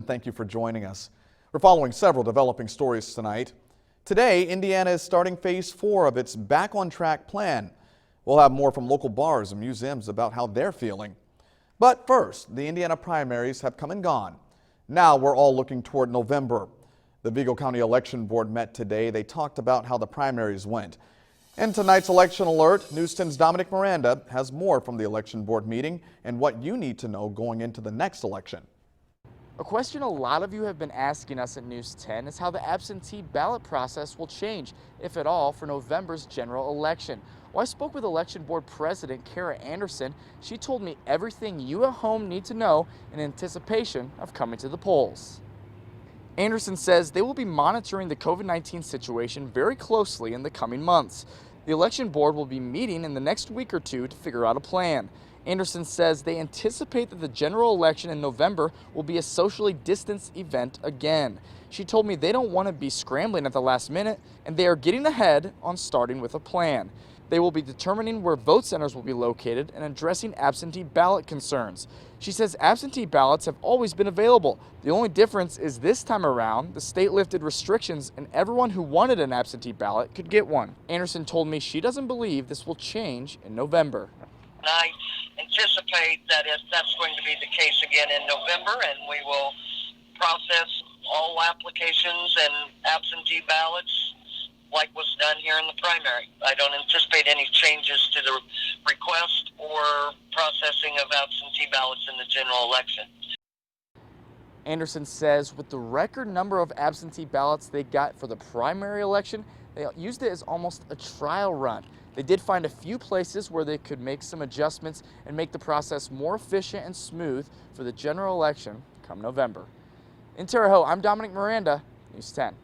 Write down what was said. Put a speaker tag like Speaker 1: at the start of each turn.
Speaker 1: thank you for joining us. We're following several developing stories tonight. Today, Indiana is starting phase 4 of its Back on Track plan. We'll have more from local bars and museums about how they're feeling. But first, the Indiana primaries have come and gone. Now we're all looking toward November. The Vigo County Election Board met today. They talked about how the primaries went. In tonight's Election Alert, News 10's Dominic Miranda has more from the Election Board meeting and what you need to know going into the next election.
Speaker 2: A question a lot of you have been asking us at News 10 is how the absentee ballot process will change, if at all, for November's general election. Well, I spoke with Election Board President Kara Anderson. She told me everything you at home need to know in anticipation of coming to the polls. Anderson says they will be monitoring the COVID-19 situation very closely in the coming months. The Election Board will be meeting in the next week or two to figure out a plan. Anderson says they anticipate that the general election in November will be a socially distanced event again. She told me they don't want to be scrambling at the last minute, and they are getting ahead on starting with a plan. They will be determining where vote centers will be located and addressing absentee ballot concerns. She says absentee ballots have always been available. The only difference is this time around, the state lifted restrictions and everyone who wanted an absentee ballot could get one. Anderson told me she doesn't believe this will change in November.
Speaker 3: I anticipate that that's going to be the case again in November, and we will process all applications and absentee ballots like was done here in the primary. I don't anticipate any changes to the request or processing of absentee ballots in the general election.
Speaker 2: Anderson says with the record number of absentee ballots they got for the primary election, they used it as almost a trial run. They did find a few places where they could make some adjustments and make the process more efficient and smooth for the general election come November. In Terre Haute, I'm Dominic Miranda, News 10.